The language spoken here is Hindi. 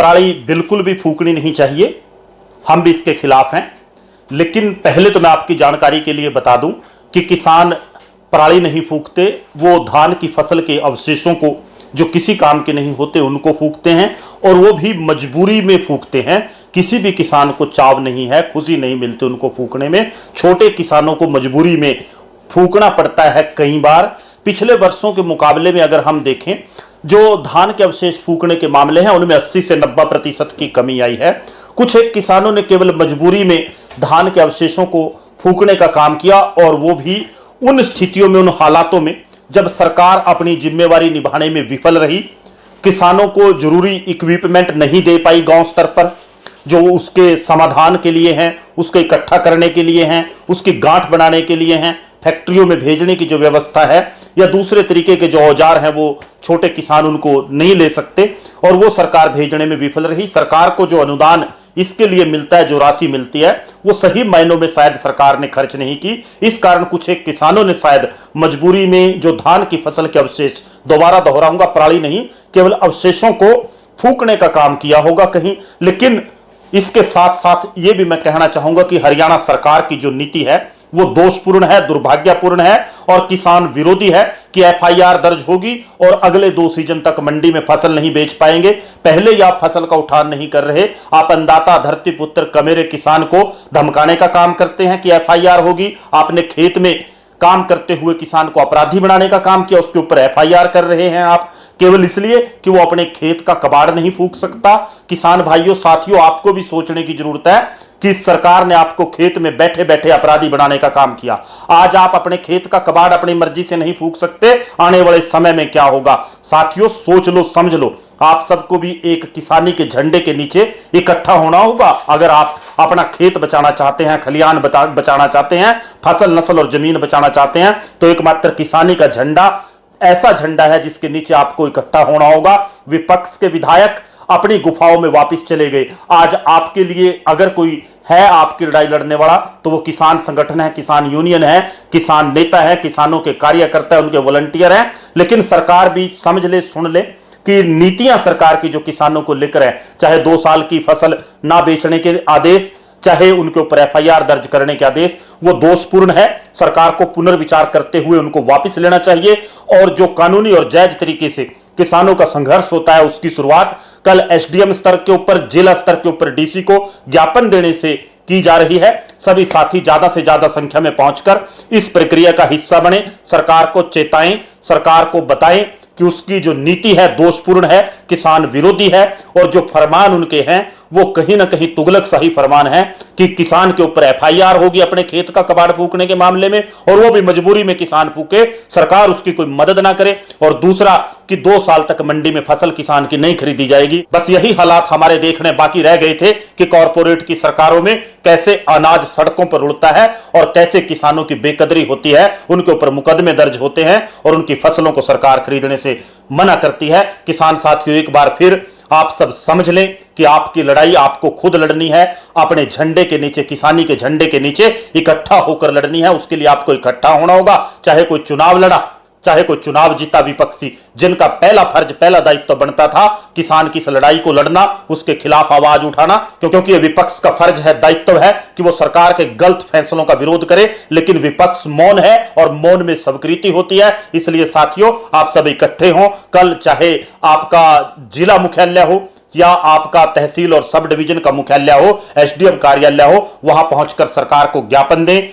पराली बिल्कुल भी फूकनी नहीं चाहिए, हम भी इसके खिलाफ हैं। लेकिन पहले तो मैं आपकी जानकारी के लिए बता दूं कि किसान पराली नहीं फूकते, वो धान की फसल के अवशेषों को जो किसी काम के नहीं होते उनको फूकते हैं, और वो भी मजबूरी में फूकते हैं। किसी भी किसान को चाव नहीं है, खुशी नहीं मिलती उनको फूकने में। छोटे किसानों को मजबूरी में फूकना पड़ता है कई बार। पिछले वर्षों के मुकाबले में अगर हम देखें, जो धान के अवशेष फूकने के मामले हैं उनमें 80 से 90% की कमी आई है। कुछ एक किसानों ने केवल मजबूरी में धान के अवशेषों को फूकने का काम किया, और वो भी उन स्थितियों में, उन हालातों में जब सरकार अपनी जिम्मेवारी निभाने में विफल रही। किसानों को जरूरी इक्विपमेंट नहीं दे पाई गांव स्तर पर, जो उसके समाधान के लिए हैं, उसके इकट्ठा करने के लिए हैं, उसकी गांठ बनाने के लिए हैं, फैक्ट्रियों में भेजने की जो व्यवस्था है या दूसरे तरीके के जो औजार हैं वो छोटे किसान उनको नहीं ले सकते, और वो सरकार भेजने में विफल रही। सरकार को जो अनुदान इसके लिए मिलता है, जो राशि मिलती है, वो सही मायनों में शायद सरकार ने खर्च नहीं की। इस कारण कुछ एक किसानों ने शायद मजबूरी में जो धान की फसल के अवशेष, दोबारा दोहराऊंगा, पराली नहीं, केवल अवशेषों को फूकने का काम किया होगा कहीं। लेकिन इसके साथ साथ ये भी मैं कहना चाहूंगा कि हरियाणा सरकार की जो नीति है वो दोषपूर्ण है, दुर्भाग्यपूर्ण है और किसान विरोधी है कि एफआईआर दर्ज होगी और अगले 2 सीजन तक मंडी में फसल नहीं बेच पाएंगे। पहले ही आप फसल का उठान नहीं कर रहे, आप अन्नदाता धरतीपुत्र कमेरे किसान को धमकाने का काम करते हैं कि एफआईआर होगी। आपने खेत में काम करते हुए किसान को अपराधी बनाने का काम किया, उसके ऊपर एफआईआर कर रहे हैं आप, केवल इसलिए कि वो अपने खेत का कबाड़ नहीं फूंक सकता। किसान भाइयों, साथियों, आपको भी सोचने की जरूरत है कि सरकार ने आपको खेत में बैठे बैठे अपराधी बनाने का काम किया। आज आप अपने खेत का कबाड़ अपनी मर्जी से नहीं फूंक सकते, आने वाले समय में क्या होगा? साथियों, सोच लो, समझ लो। आप सबको भी एक किसानी के झंडे के नीचे इकट्ठा होना होगा। अगर आप अपना खेत बचाना चाहते हैं, खलियान बचाना चाहते हैं, फसल नस्ल और जमीन बचाना चाहते हैं, तो एकमात्र किसानी का झंडा ऐसा झंडा है जिसके नीचे आपको इकट्ठा होना होगा। विपक्ष के विधायक अपनी गुफाओं में वापस चले गए। आज आपके लिए अगर कोई है आपकी लड़ाई लड़ने वाला, तो वो किसान संगठन है, किसान यूनियन है, किसान नेता है, किसानों के कार्यकर्ता है, उनके वॉलंटियर हैं। लेकिन सरकार भी समझ ले, सुन ले कि नीतियां सरकार की जो किसानों को लेकर है, चाहे 2 साल की फसल ना बेचने के आदेश, चाहे उनके ऊपर एफआईआर दर्ज करने के आदेश, वो दोषपूर्ण है। सरकार को पुनर्विचार करते हुए उनको वापस लेना चाहिए, और जो कानूनी और जायज तरीके से किसानों का संघर्ष होता है उसकी शुरुआत कल एसडीएम स्तर के ऊपर, जिला स्तर के ऊपर डीसी को ज्ञापन देने से की जा रही है। सभी साथी ज्यादा से ज्यादा संख्या में पहुंचकर इस प्रक्रिया का हिस्सा बने, सरकार को चेताएं, सरकार को बताएं कि उसकी जो नीति है दोषपूर्ण है, किसान विरोधी है, और जो फरमान उनके हैं वो कहीं ना कहीं तुगलक सही फरमान है कि किसान के ऊपर एफआईआर होगी अपने खेत का कबाड़ फूकने के मामले में, और वो भी मजबूरी में किसान फूके, सरकार उसकी कोई मदद ना करे, और दूसरा कि 2 साल तक मंडी में फसल किसान की नहीं खरीदी जाएगी। बस यही हालात हमारे देखने बाकी रह गए थे कि कॉरपोरेट की सरकारों में कैसे अनाज सड़कों पर उड़ता है और कैसे किसानों की बेकदरी होती है, उनके ऊपर मुकदमे दर्ज होते हैं और उनकी फसलों को सरकार खरीदने से मना करती है। किसान साथियों, एक बार फिर आप सब समझ लें कि आपकी लड़ाई आपको खुद लड़नी है, अपने झंडे के नीचे, किसानी के झंडे के नीचे इकट्ठा होकर लड़नी है। उसके लिए आपको इकट्ठा होना होगा, चाहे कोई चुनाव लड़ा, चाहे कोई चुनाव जीता विपक्षी, जिनका पहला फर्ज, पहला दायित्व बनता था किसान की इस लड़ाई को लड़ना, उसके खिलाफ आवाज उठाना, क्योंकि ये विपक्ष का फर्ज है, दायित्व है कि वो सरकार के गलत फैसलों का विरोध करे। लेकिन विपक्ष मौन है और मौन में स्वीकृति होती है। इसलिए साथियों, आप सब इकट्ठे हों। कल चाहे आपका जिला मुख्यालय हो या आपका तहसील और सब डिवीजन का मुख्यालय हो, एसडीएम कार्यालय हो, वहां पहुंचकर सरकार को ज्ञापन दें,